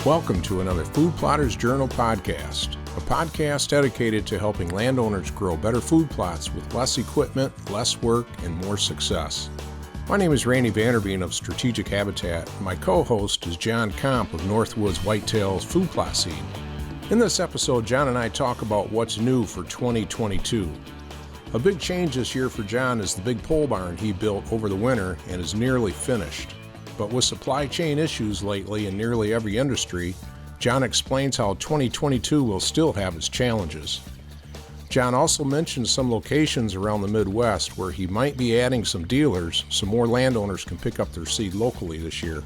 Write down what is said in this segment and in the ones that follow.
Welcome to another Food Plotters Journal podcast, a podcast dedicated to helping landowners grow better food plots with less equipment, less work, and more success. My name is Randy VanderVeen of Strategic Habitat, and my co-host is John Komp of Northwoods Whitetails Food Plot Seed. In this episode, John and I talk about what's new for 2022. A big change this year for John is the big pole barn he built over the winter and is nearly finished. But with supply chain issues lately in nearly every industry, John explains how 2022 will still have its challenges. John also mentions some locations around the Midwest where he might be adding some dealers so more landowners can pick up their seed locally this year.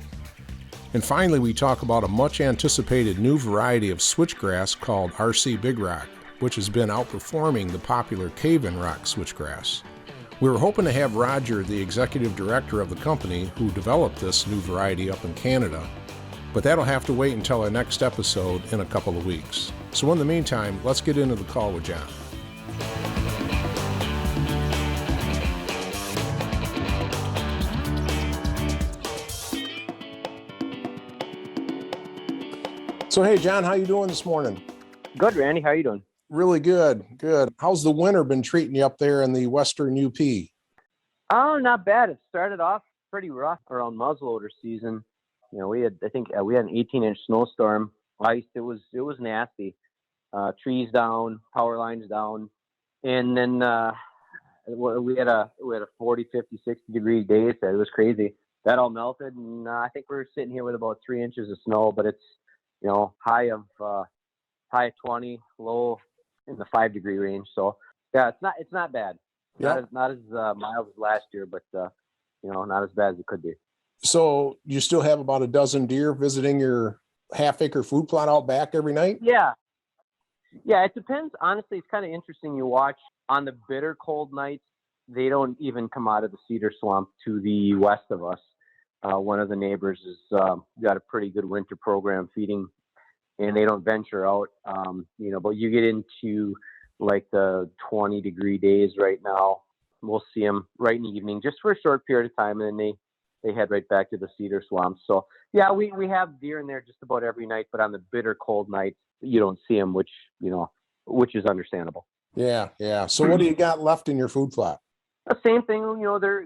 And finally, we talk about a much anticipated new variety of switchgrass called RC Big Roc, which has been outperforming the popular cave-in rock switchgrass. We were hoping to have Roger, the executive director of the company who developed this new variety up in Canada, but that'll have to wait until our next episode in a couple of weeks. So in the meantime, let's get into the call with John. So hey John, how you doing this morning? Good, Randy. How are you doing? Really good, good. How's the winter been treating you up there in the western UP? Oh, not bad. It started off pretty rough around muzzleloader season. You know, we had an 18-inch snowstorm. Ice. It was nasty. Trees down, power lines down, and then we had a 40, 50, 60 degree day. So it was crazy. That all melted, and I think we're sitting here with about 3 inches of snow. But it's high of 20, low in the 5 degree range. So yeah, it's not bad. Yep. Not as mild as last year, but not as bad as it could be. So you still have about a dozen deer visiting your half-acre food plot out back every night? Yeah, it depends. Honestly, it's kind of interesting. You watch on the bitter cold nights, they don't even come out of the cedar swamp to the west of us. One of the neighbors has got a pretty good winter program feeding, and they don't venture out. But you get into like the 20 degree days right now, we'll see them right in the evening, just for a short period of time, and then they head right back to the cedar swamps. So yeah, we have deer in there just about every night, but on the bitter cold nights, you don't see them, which is understandable. Yeah. So what do you got left in your food plot? The same thing.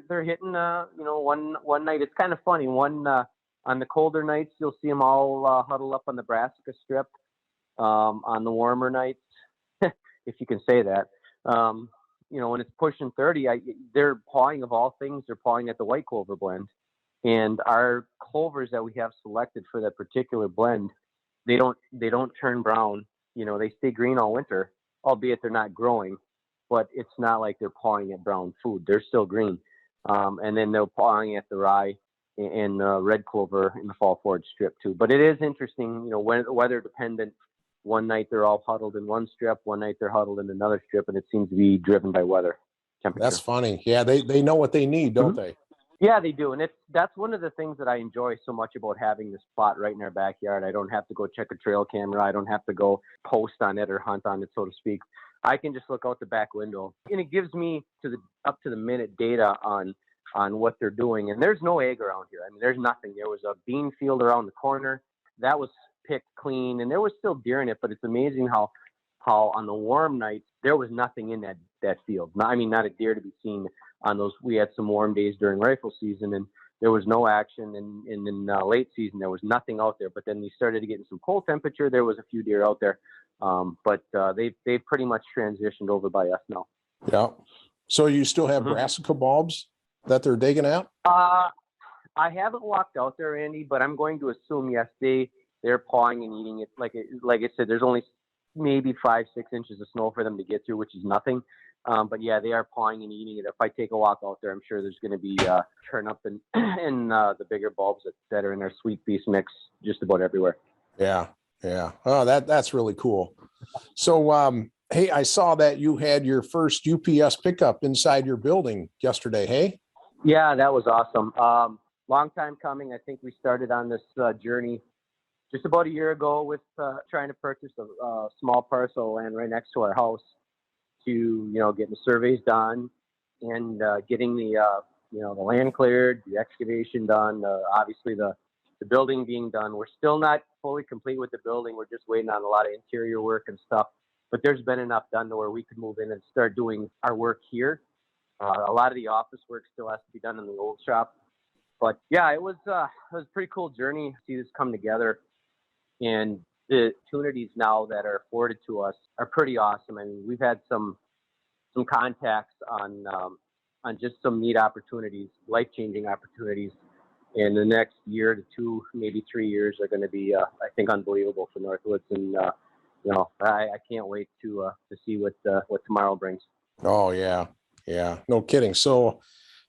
They're hitting. One night. It's kind of funny. On the colder nights, you'll see them all huddle up on the brassica strip. On the warmer nights, if you can say that, when it's pushing 30, they're pawing, of all things, they're pawing at the white clover blend. And our clovers that we have selected for that particular blend, they don't turn brown. They stay green all winter, albeit they're not growing, but it's not like they're pawing at brown food. They're still green. And then they're pawing at the rye and red clover in the fall forage strip too. But it is interesting, weather dependent. One night they're all huddled in one strip, one night they're huddled in another strip, and it seems to be driven by weather temperature. That's funny. Yeah, they know what they need, don't they? Yeah, they do. And that's one of the things that I enjoy so much about having this spot right in our backyard. I don't have to go check a trail camera. I don't have to go post on it or hunt on it, so to speak. I can just look out the back window, and it gives me up to the minute data on what they're doing. And there's no egg around here. I mean, there's nothing. There was a bean field around the corner that was picked clean, and there was still deer in it, but it's amazing how on the warm nights there was nothing in that field. Not a deer to be seen on those. We had some warm days during rifle season, and there was no action, and in late season there was nothing out there. But then we started getting some cold temperature. There was a few deer out there, but they've pretty much transitioned over by us now. Yeah. So you still have brassica bulbs that they're digging out? I haven't walked out there, Andy, but I'm going to assume yes, they're pawing and eating it. Like I said, there's only maybe 5-6 inches of snow for them to get through, which is nothing. But yeah, they are pawing and eating it. If I take a walk out there, I'm sure there's going to be turn up in the bigger bulbs that are in their sweet feast mix just about everywhere. Yeah. Oh, that's really cool. So, hey, I saw that you had your first UPS pickup inside your building yesterday. Hey. Yeah, that was awesome. Long time coming. I think we started on this journey just about a year ago with trying to purchase a small parcel of land right next to our house to, getting the surveys done and getting the land cleared, the excavation done, obviously the building being done. We're still not fully complete with the building. We're just waiting on a lot of interior work and stuff. But there's been enough done to where we could move in and start doing our work here. A lot of the office work still has to be done in the old shop. But yeah, it was a pretty cool journey to see this come together. And the opportunities now that are afforded to us are pretty awesome. I mean, we've had some contacts on just some neat opportunities, life-changing opportunities. And the next year to 2, maybe 3 years are going to be, I think, unbelievable for Northwoods. And I can't wait to see what tomorrow brings. Oh yeah, no kidding. So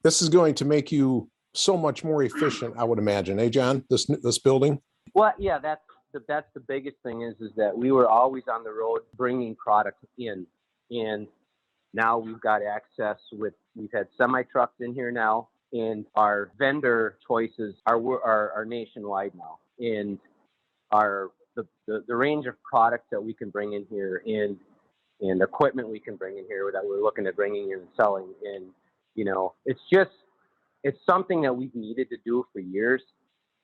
this is going to make you so much more efficient, I would imagine. Hey, John, this building. Well, yeah, that's the biggest thing is that we were always on the road bringing product in, and now we've got access we've had semi trucks in here now, and our vendor choices are nationwide now, and the range of products that we can bring in here and equipment we can bring in here that we're looking at bringing in and selling, and it's something that we've needed to do for years.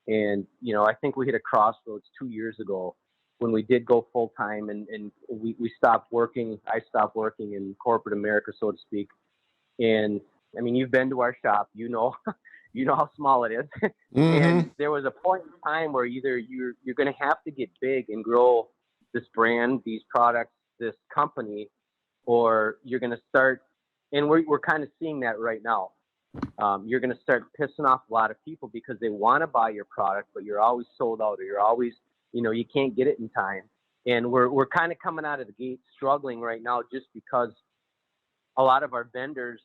And, I think we hit a crossroads 2 years ago when we did go full time and we stopped working. I stopped working in corporate America, so to speak. And I mean, you've been to our shop, you know how small it is. Mm-hmm. And there was a point in time where either you're going to have to get big and grow this brand, these products, this company, or you're going to start, and we're kind of seeing that right now. You're going to start pissing off a lot of people because they want to buy your product, but you're always sold out, or you're always, you can't get it in time. And we're kind of coming out of the gate struggling right now just because a lot of our vendors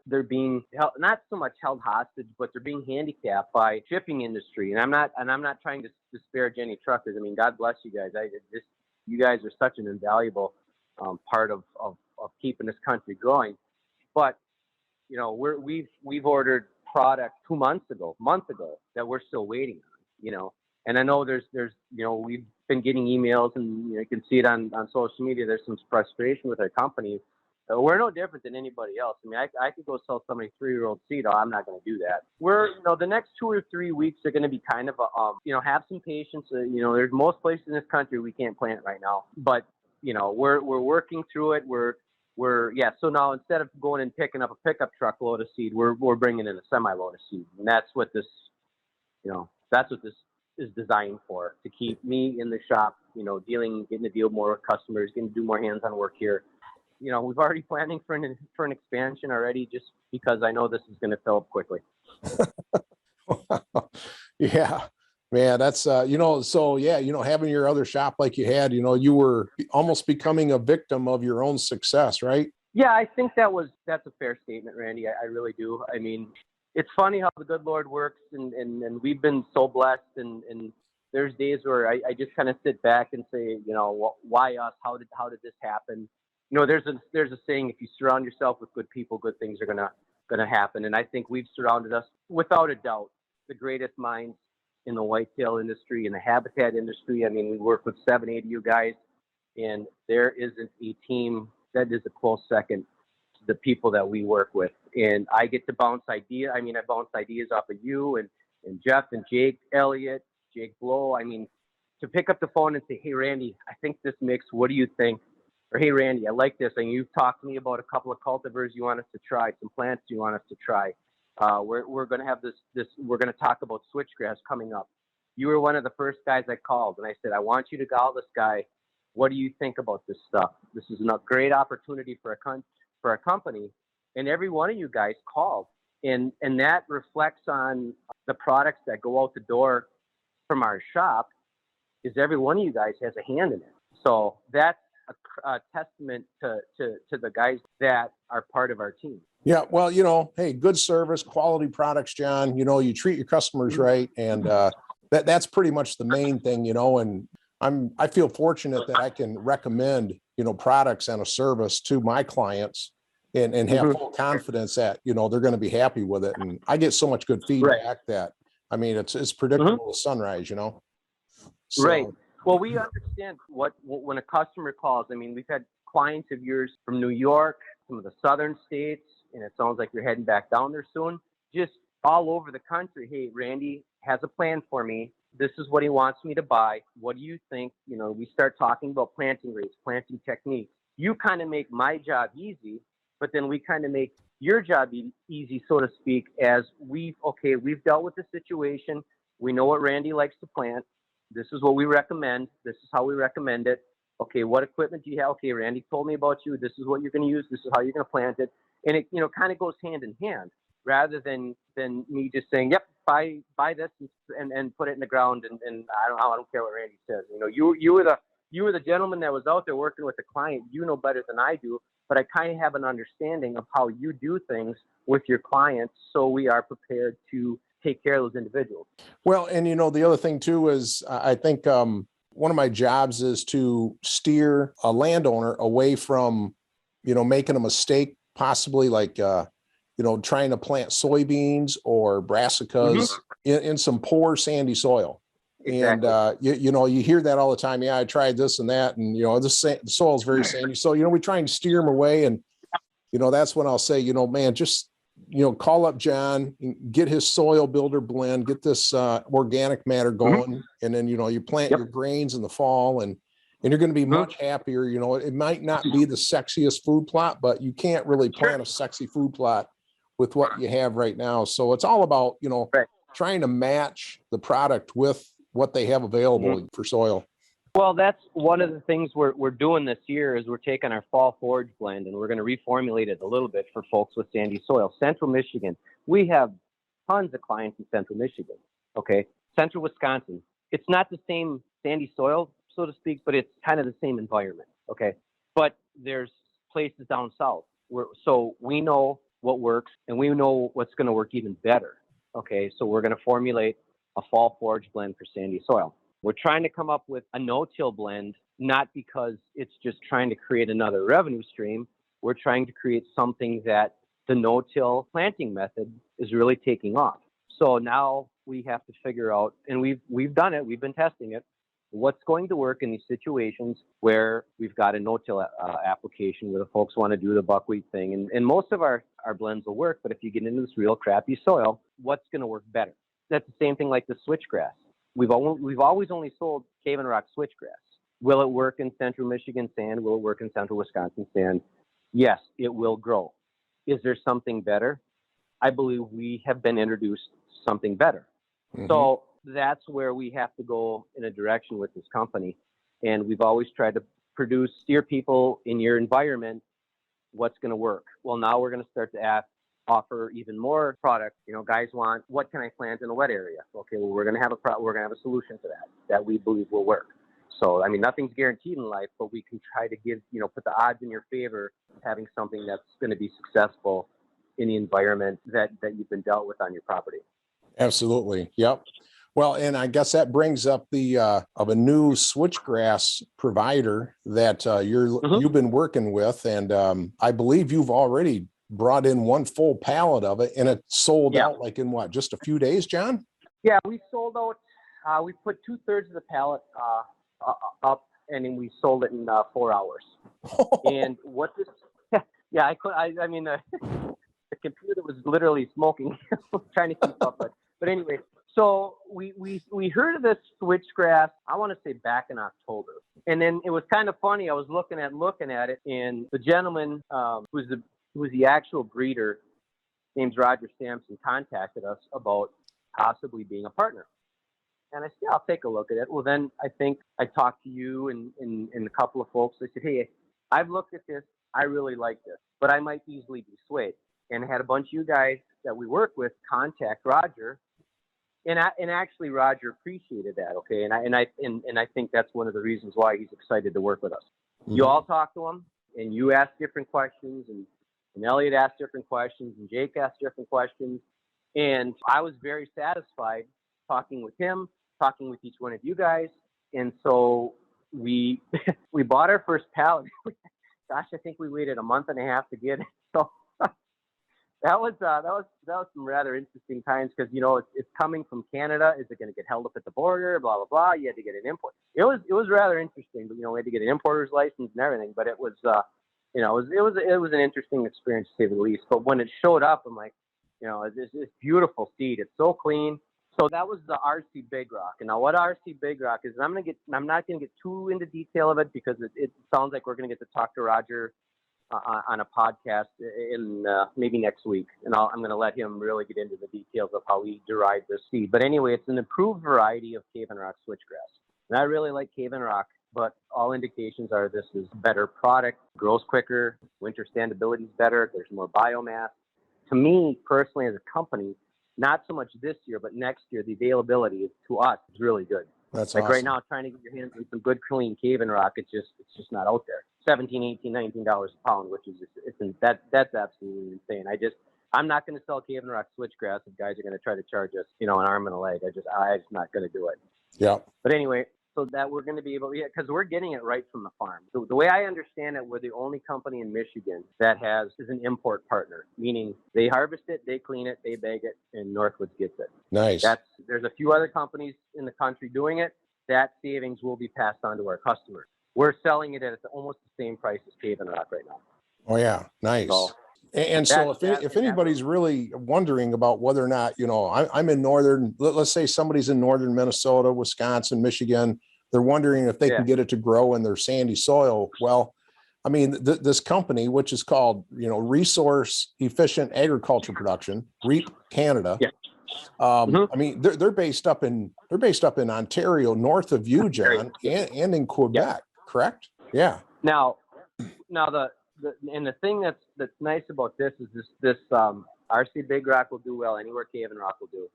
they're being held, not so much held hostage, but they're being handicapped by shipping industry. And I'm not trying to disparage any truckers. I mean, God bless you guys. You guys are such an invaluable part of keeping this country going. But we've ordered product 2 months ago, that we're still waiting on, and I know there's we've been getting emails, and you can see it on social media. There's some frustration with our company. We're no different than anybody else. I mean, I could go sell somebody a 3-year-old seed. I'm not going to do that. We're, the next 2 or 3 weeks are going to be kind of have some patience. There's most places in this country we can't plant right now, but we're working through it. So now instead of going and picking up a pickup truck load of seed, we're bringing in a semi load of seed, and that's what this is designed for, to keep me in the shop, getting to deal more with customers, getting to do more hands-on work here. We've already planning for an expansion already, just because I know this is going to fill up quickly. Yeah, man, that's having your other shop like you had, you were almost becoming a victim of your own success, right? Yeah, I think that's a fair statement, Randy. I really do. I mean, it's funny how the good Lord works, and we've been so blessed, and there's days where I just kind of sit back and say, why us? How did this happen? There's a saying: if you surround yourself with good people, good things are gonna happen. And I think we've surrounded us, without a doubt, the greatest minds in the whitetail industry, in the habitat industry. I mean, we work with 7-8 of you guys, and there isn't a team that is a close second to the people that we work with. And I get to bounce ideas. I mean, I bounce ideas off of you and Jeff and Jake Elliott, Jake Blow. I mean, to pick up the phone and say, hey, Randy, I think this mix, what do you think? Or, hey, Randy, I like this. And you've talked to me about a couple of cultivars you want us to try, some plants you want us to try. We're going to have this, we're going to talk about switchgrass coming up. You were one of the first guys I called, and I said, I want you to call this guy. What do you think about this stuff? This is a great opportunity for a company. And every one of you guys called. And that reflects on the products that go out the door from our shop, is every one of you guys has a hand in it. So that's a testament to the guys that are part of our team. Yeah, well, hey, good service, quality products, John. You treat your customers right, and that's pretty much the main thing. And I feel fortunate that I can recommend products and a service to my clients, and have full confidence that they're going to be happy with it. And I get so much good feedback that, I mean, it's predictable as sunrise. So, right. Well, we understand when a customer calls. I mean, we've had clients of yours from New York, some of the southern states, and it sounds like you're heading back down there soon. Just all over the country. Hey, Randy has a plan for me. This is what he wants me to buy. What do you think? You know, we start talking about planting rates, planting techniques. You kind of make my job easy, but then we kind of make your job easy, so to speak, as we've dealt with the situation. We know what Randy likes to plant. This is what we recommend. This is how we recommend it. Okay, what equipment do you have? Okay, Randy told me about you. This is what you're going to use. This is how you're going to plant it. And it, kind of goes hand in hand, rather than me just saying, yep, buy this and put it in the ground. And I don't care what Randy says. You know, you were the gentleman that was out there working with the client. You know better than I do, but I kind of have an understanding of how you do things with your clients, so we are prepared to take care of those individuals. Well, and the other thing too is I think one of my jobs is to steer a landowner away from, making a mistake, possibly like, trying to plant soybeans or brassicas in some poor sandy soil. Exactly. And, you hear that all the time. Yeah, I tried this and that. And, the soil is very sandy. So, we try and steer them away. And, that's when I'll say, man, just, call up John, get his soil builder blend, get this organic matter going. And then, you plant your grains in the fall and you're going to be much happier. It might not be the sexiest food plot, but you can't really plant a sexy food plot with what you have right now. So it's all about, trying to match the product with what they have available for soil. Well, that's one of the things we're doing this year is we're taking our fall forage blend and we're going to reformulate it a little bit for folks with sandy soil. Central Michigan, we have tons of clients in Central Michigan. Okay, Central Wisconsin, it's not the same sandy soil, so to speak, but it's kind of the same environment. Okay, but there's places down south so we know what works and we know what's going to work even better. Okay, so we're going to formulate a fall forage blend for sandy soil. We're trying to come up with a no-till blend, not because it's just trying to create another revenue stream. We're trying to create something that the no-till planting method is really taking off. So now we have to figure out, and we've done it, we've been testing it, what's going to work in these situations where we've got a no-till application where the folks want to do the buckwheat thing. And most of our blends will work, but if you get into this real crappy soil, what's going to work better? That's the same thing like the switchgrass. We've always only sold Cave and Rock switchgrass. Will it work in Central Michigan sand? Will it work in Central Wisconsin sand? Yes, it will grow. Is there something better? I believe we have been introduced to something better. So that's where we have to go in a direction with this company. And we've always tried to steer people in your environment what's going to work. Well, now we're going to start to offer even more product. Guys want, what can I plant in a wet area? Okay, well, we're going to have a solution to that we believe will work. So, I mean, nothing's guaranteed in life, but we can try to put the odds in your favor of having something that's going to be successful in the environment that you've been dealt with on your property. Absolutely. Yep. Well, and I guess that brings up the of a new switchgrass provider that you've been working with, and I believe you've already brought in one full pallet of it, and it sold out like in just a few days, John? Yeah, we sold out. We put 2/3 of the pallet up, and then we sold it in 4 hours. And what this? Yeah, I mean, the computer was literally smoking, trying to keep up. But anyway, so we heard of this switchgrass, I want to say back in October. And then it was kind of funny. I was looking at it, and the gentleman who's the actual breeder, named Roger Sampson, contacted us about possibly being a partner. And I said, I'll take a look at it. Well, then I think I talked to you and a couple of folks. I said, hey, I've looked at this. I really like this, but I might easily be swayed. And I had a bunch of you guys that we work with contact Roger. And actually Roger appreciated that. Okay. And I think that's one of the reasons why he's excited to work with us. Mm-hmm. You all talk to him and you ask different questions, and Elliot asked different questions, and Jake asked different questions. And I was very satisfied talking with him, talking with each one of you guys. And so we bought our first pallet. Gosh, I think we waited a month and a half to get it. So that was some rather interesting times, because it's coming from Canada. Is it going to get held up at the border? Blah blah blah. You had to get an import. It was rather interesting, but we had to get an importer's license and everything. But it was it was an interesting experience, to say the least. But when it showed up, I'm like, this beautiful seed. It's so clean, So that was the RC Big Roc. And now what RC Big Roc is, I'm not going to get too into detail of it because it sounds like we're going to get to talk to Roger on a podcast in maybe next week. And I'm going to let him really get into the details of how he derived this seed. But anyway, it's an improved variety of Cave and Rock switchgrass. And I really like Cave and Rock, but all indications are this is a better product, grows quicker, winter standability is better, there's more biomass. To me, personally, as a company, not so much this year, but next year, the availability to us is really good. That's like awesome. Right now, trying to get your hands on some good, clean Cave and Rock, it's just not out there. $17, $18, $19 a pound, which is that's absolutely insane. I'm not going to sell Cave and Rock switchgrass if guys are going to try to charge us, an arm and a leg. I'm just not going to do it. Yeah. But anyway, so that we're going to be able to, because we're getting it right from the farm. So the way I understand it, we're the only company in Michigan that is an import partner, meaning they harvest it, they clean it, they bag it, and Northwoods gets it. Nice. There's a few other companies in the country doing it. That savings will be passed on to our customers. We're selling it at almost the same price as Cave and Rock right now. Oh yeah, nice. So if anybody's really wondering about whether or not, I'm in let's say somebody's in northern Minnesota, Wisconsin, Michigan, they're wondering if they can get it to grow in their sandy soil. Well, I mean, this company, which is called, Resource Efficient Agriculture Production, REAP Canada. Yeah. I mean, they're based up in Ontario, north of you, John, and in Quebec, correct? Yeah. Now the thing that's nice about this is this RC Big Roc will do well anywhere Cave and Rock will do.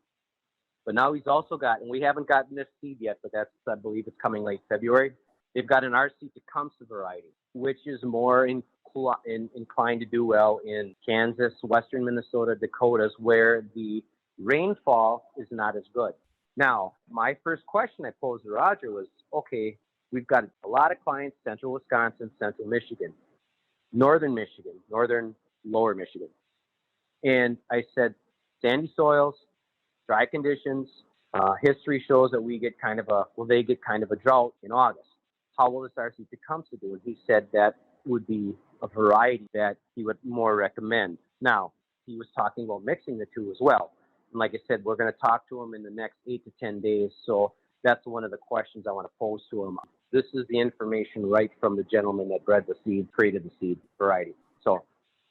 But now he's also got, and we haven't gotten this seed yet, but I believe it's coming late February. They've got an RC Tecumseh variety, which is more inclined to do well in Kansas, western Minnesota, Dakotas, where the rainfall is not as good. Now, my first question I posed to Roger was, okay, we've got a lot of clients, central Wisconsin, central Michigan, northern lower Michigan. And I said, sandy soils, dry conditions, history shows that they get kind of a drought in August. How will this RC Tecumseh do? And he said that would be a variety that he would more recommend. Now, he was talking about mixing the two as well. And like I said, we're going to talk to him in the next 8 to 10 days. So that's one of the questions I want to pose to him. This is the information right from the gentleman that bred the seed, created the seed variety. So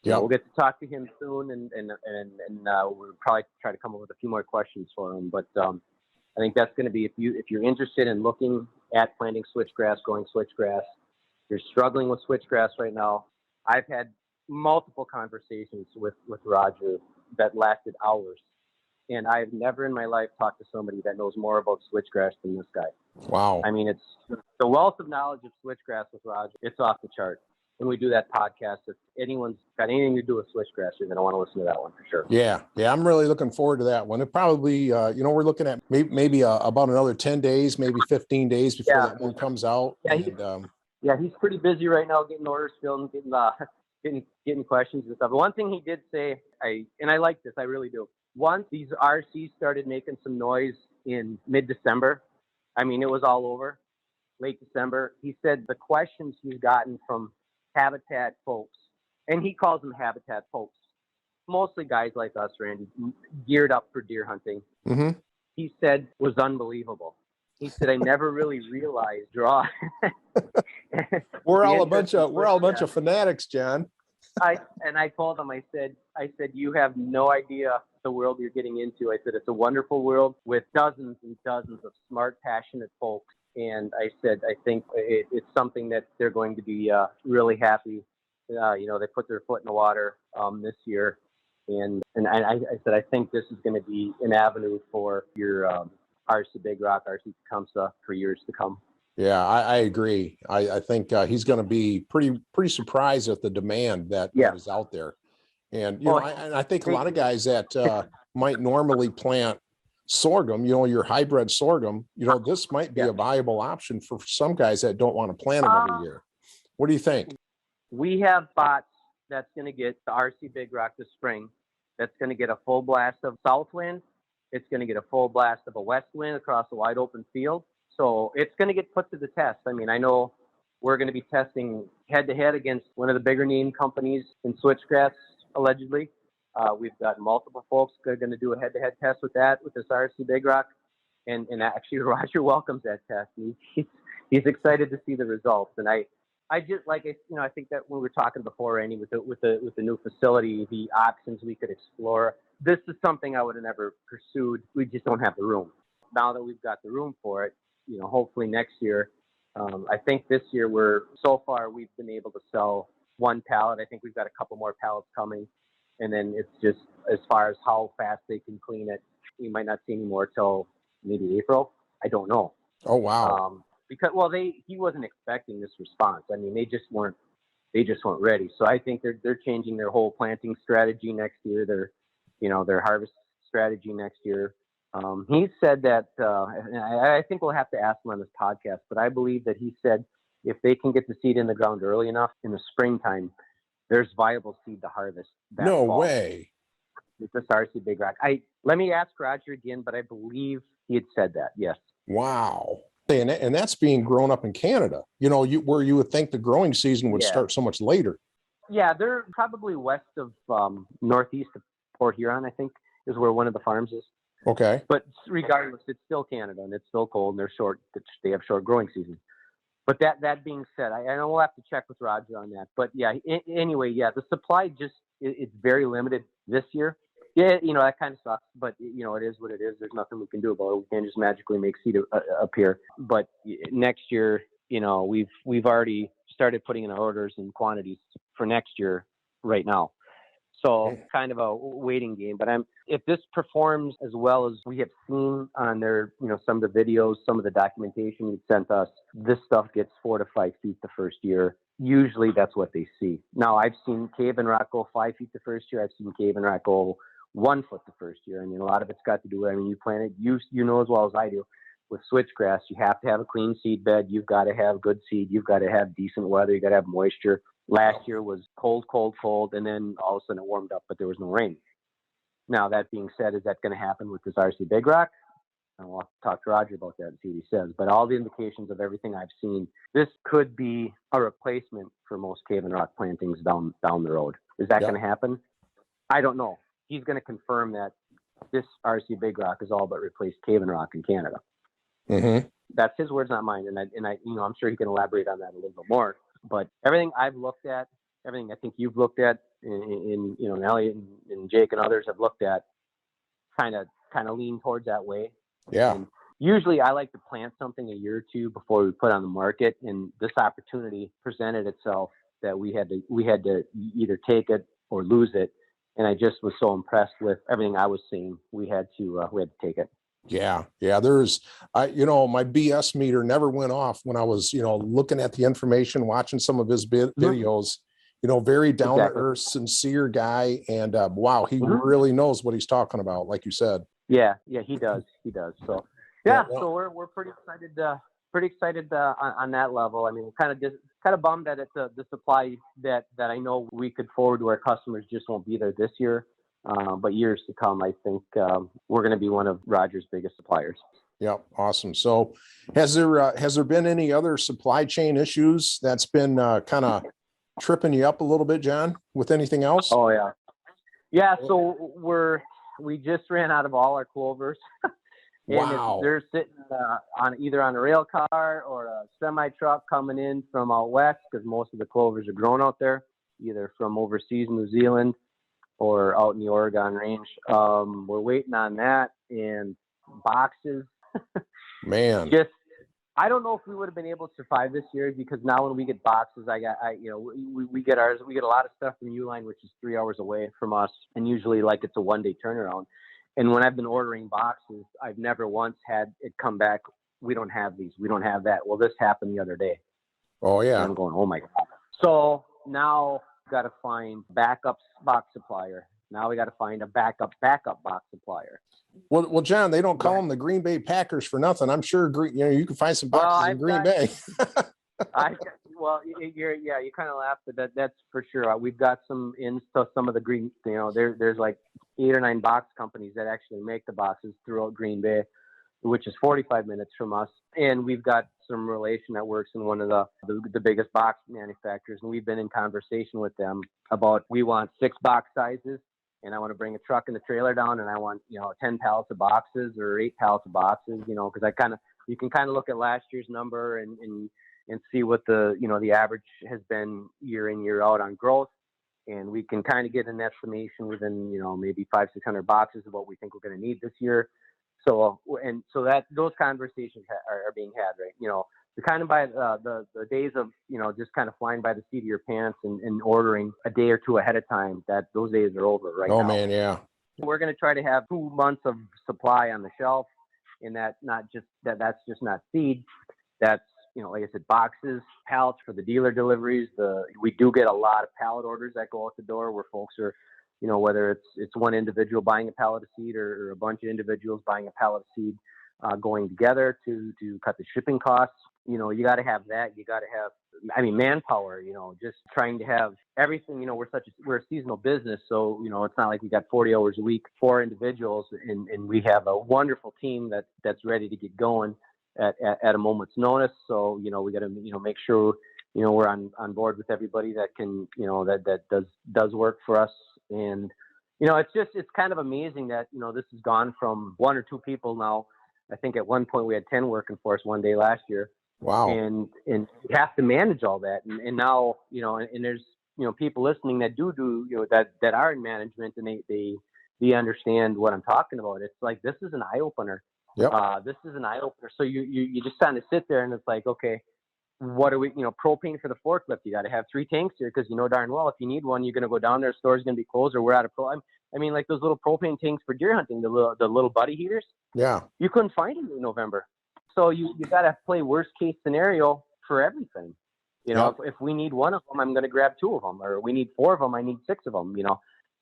we'll get to talk to him soon, and we'll probably try to come up with a few more questions for him. But I think that's going to be, if you're interested in looking at planting switchgrass, growing switchgrass, you're struggling with switchgrass right now. I've had multiple conversations with Roger that lasted hours. And I've never in my life talked to somebody that knows more about switchgrass than this guy. Wow. I mean, it's the wealth of knowledge of switchgrass with Roger. It's off the chart. When we do that podcast, if anyone's got anything to do with switchgrass, you're going to want to listen to that one for sure. Yeah. I'm really looking forward to that one. It probably, we're looking at maybe about another 10 days, maybe 15 days before that one comes out. Yeah, he's pretty busy right now getting orders filled and getting questions and stuff. But one thing he did say, I like this, I really do. Once these RCs started making some noise in mid-December, I mean, it was all over, late December. He said the questions he's gotten from habitat folks, and he calls them habitat folks, mostly guys like us, Randy, geared up for deer hunting. Mm-hmm. He said was unbelievable. He said, I never really realized draw. We're all a bunch of fanatics, John. I told him, I said, you have no idea the world you're getting into. I said, it's a wonderful world with dozens and dozens of smart, passionate folks. And I said, I think it's something that they're going to be really happy. They put their foot in the water this year. And I said, I think this is going to be an avenue for your RC Big Roc, RC Tecumseh for years to come. Yeah, I agree. I think he's going to be pretty surprised at the demand that is out there. And, I think a lot of guys that might normally plant sorghum, your hybrid sorghum, this might be a viable option for some guys that don't want to plant them every year. What do you think? We have bots that's going to get the RC Big Roc this spring. That's going to get a full blast of south wind. It's going to get a full blast of a west wind across a wide open field. So it's going to get put to the test. I mean, I know we're going to be testing head-to-head against one of the bigger name companies in switchgrass, allegedly. We've got multiple folks that are going to do a head-to-head test with this RC Big Roc. And actually, Roger welcomes that test. He's excited to see the results. And I just I think that when we were talking before, Randy, with the new facility, the options we could explore. This is something I would have never pursued. We just don't have the room. Now that we've got the room for it, hopefully next year. I think this year we've been able to sell one pallet. I think we've got a couple more pallets coming. And then it's just as far as how fast they can clean it, we might not see any more till maybe April. I don't know. Oh, wow. Because he wasn't expecting this response. I mean, they just weren't ready. So I think they're changing their whole planting strategy next year. Their harvest strategy next year. He said that, and I think we'll have to ask him on this podcast, but I believe that he said if they can get the seed in the ground early enough in the springtime, there's viable seed to harvest. No fall. way. It's this RC Big Roc. Let me ask Roger again, but I believe he had said that. Yes. Wow. And that's being grown up in Canada, where you would think the growing season would start so much later. Yeah, they're probably west of northeast of Port Huron, I think, is where one of the farms is. Okay. But regardless, it's still Canada and it's still cold and they have short growing seasons. But that being said, I know we'll have to check with Roger on that. But yeah, anyway, the supply it's very limited this year. Yeah, that kind of sucks, but it is what it is. There's nothing we can do about it. We can't just magically make seed appear. But next year, we've already started putting in orders and quantities for next year right now. So kind of a waiting game. But if this performs as well as we have seen on their, some of the videos, some of the documentation you sent us, this stuff gets 4 to 5 feet the first year. Usually that's what they see. Now I've seen Cave and Rock go 5 feet the first year. I've seen Cave and Rock go 1 foot the first year. I mean, a lot of it's got to do with, you plant it, you know as well as I do, with switchgrass, you have to have a clean seed bed. You've got to have good seed. You've got to have decent weather. You got to have moisture. Last year was cold, and then all of a sudden it warmed up, but there was no rain. Now, that being said, is that going to happen with this RC Big Roc? I'll talk to Roger about that and see what he says. But all the indications of everything I've seen, this could be a replacement for most Cave and Rock plantings down the road. Is that going to happen? I don't know. He's going to confirm that this RC Big Roc is all but replaced Cave and Rock in Canada. Mm-hmm. That's his words, not mine. And I, I'm sure he can elaborate on that a little bit more. But everything I've looked at, everything I think you've looked at, in Elliot and Jake and others have looked at, kind of lean towards that way. Yeah. And usually I like to plant something a year or two before we put on the market, and this opportunity presented itself that we had to either take it or lose it. And I just was so impressed with everything I was seeing. We had to take it. Yeah. There's, my BS meter never went off when I was, looking at the information, watching some of his videos, very down to earth, sincere guy. And wow, he really knows what he's talking about, like you said. Yeah, he does. So, so we're pretty excited on that level. I mean, kind of bummed that it's the supply that I know we could forward to our customers just won't be there this year. But years to come, I think we're going to be one of Roger's biggest suppliers. Yeah, awesome. So has there been any other supply chain issues that's been kind of tripping you up a little bit, John, with anything else? Oh, yeah. Yeah, so we just ran out of all our clovers. And they're sitting either on a rail car or a semi truck coming in from out west, because most of the clovers are grown out there, either from overseas, New Zealand, or out in the Oregon range. We're waiting on that, and boxes. Man, I don't know if we would have been able to survive this year, because now when we get boxes, we get ours. We get a lot of stuff from Uline, which is 3 hours away from us, and usually it's a 1 day turnaround. And when I've been ordering boxes, I've never once had it come back, we don't have these, we don't have that. Well, this happened the other day. Oh yeah. And I'm going, oh my God. So now we've got to find backup box supplier. Now we got to find a backup box supplier. Well, John, they don't call them the Green Bay Packers for nothing. I'm sure you can find some boxes in Green Bay. You kind of laugh, but that's for sure. We've got some in some of the green. There's like 8 or 9 box companies that actually make the boxes throughout Green Bay, which is 45 minutes from us. And we've got some relation that works in one of the biggest box manufacturers, and we've been in conversation with them about, we want 6 box sizes, and I want to bring a truck and the trailer down, and I want, 10 pallets of boxes or 8 pallets of boxes, because you can kind of look at last year's number and see what the average has been year in, year out on growth. And we can kind of get an estimation within, maybe 500-600 boxes of what we think we're going to need this year. So that those conversations are being had, right? The kind of by the days of, just kind of flying by the seat of your pants and ordering a day or two ahead of time, that those days are over right now. Oh man, yeah. We're going to try to have 2 months of supply on the shelf, and that's just not seed. That's, like I said, boxes, pallets for the dealer deliveries. We do get a lot of pallet orders that go out the door where folks are, whether it's one individual buying a pallet of seed or a bunch of individuals buying a pallet of seed, going together to cut the shipping costs. You got to have that. You got to have, manpower, just trying to have everything. We're a seasonal business. So, it's not like we got 40 hours a week, 4 individuals, and we have a wonderful team that's ready to get going at a moment's notice. So, we got to, make sure, we're on board with everybody that can, that does work for us. And, it's kind of amazing that, this has gone from 1 or 2 people now. I think at one point we had 10 working for us one day last year. Wow. And you have to manage all that. And now, and there's, people listening that do, that are in management, and they understand what I'm talking about. It's like, this is an eye opener. Yep. This is an eye opener. So you just kind of sit there and it's like, okay, what are we, propane for the forklift? You got to have 3 tanks here, because darn well, if you need one, you're going to go down there, store's going to be closed, or we're out of like those little propane tanks for deer hunting, the little buddy heaters. Yeah. You couldn't find them in November. So you got to play worst case scenario for everything. Yep. If we need 1 of them, I'm going to grab 2 of them, or we need 4 of them, I need 6 of them.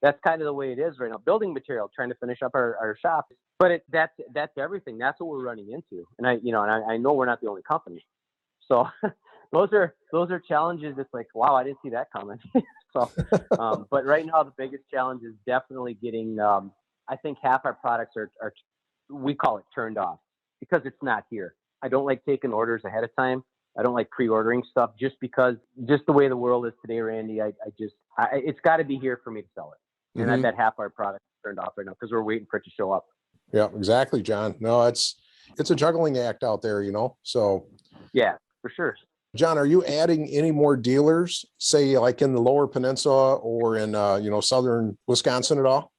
That's kind of the way it is right now. Building material, trying to finish up our shop, but that's everything. That's what we're running into. And I know we're not the only company. So those are challenges. It's like, wow, I didn't see that coming. So, but right now the biggest challenge is definitely getting. I think half our products are we call it turned off, because it's not here. I don't like taking orders ahead of time. I don't like pre-ordering stuff, just because the way the world is today, Randy. It's got to be here for me to sell it. And I bet half our products are turned off right now because we're waiting for it to show up. Yeah, exactly, John. No, it's a juggling act out there, so. Yeah, for sure. John, are you adding any more dealers, say like in the Lower Peninsula or in, southern Wisconsin at all?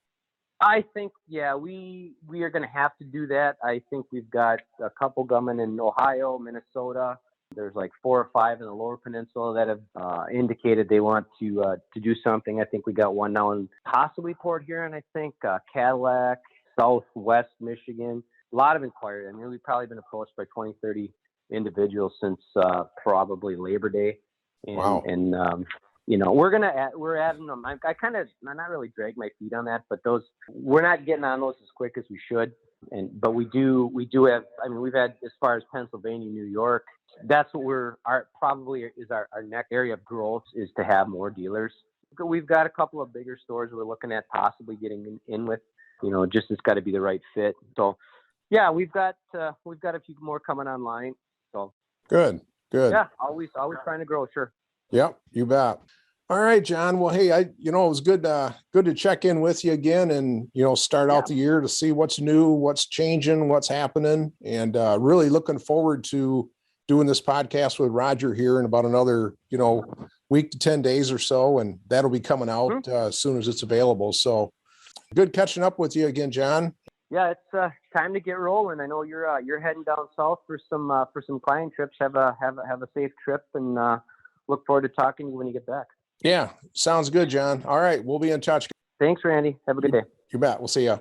I think, yeah, we are going to have to do that. I think we've got a couple coming in Ohio, Minnesota. There's like 4 or 5 in the Lower Peninsula that have indicated they want to do something. I think we got one now in possibly Port Huron, I think, Cadillac, Southwest Michigan. A lot of inquiry. We've probably been approached by 20, 30 individuals since probably Labor Day. And, wow. And, we're adding them. I'm not really drag my feet on that, but we're not getting on those as quick as we should. But we do have, we've had as far as Pennsylvania, New York. That's what our next area of growth is, to have more dealers. We've got a couple of bigger stores we're looking at possibly getting in with, just it's got to be the right fit. So yeah, we've got a few more coming online. So good. Yeah. Always trying to grow. Sure. Yep. You bet. All right, John. Well, hey, it was good to check in with you again and, start out the year to see what's new, what's changing, what's happening. And really looking forward to doing this podcast with Roger here in about another, week to 10 days or so. And that'll be coming out as soon as it's available. So good catching up with you again, John. Yeah, it's time to get rolling. I know you're heading down south for some client trips. Have a safe trip, and look forward to talking to you when you get back. Yeah, sounds good, John. All right, we'll be in touch. Thanks, Randy. Have a good day. You bet. We'll see you.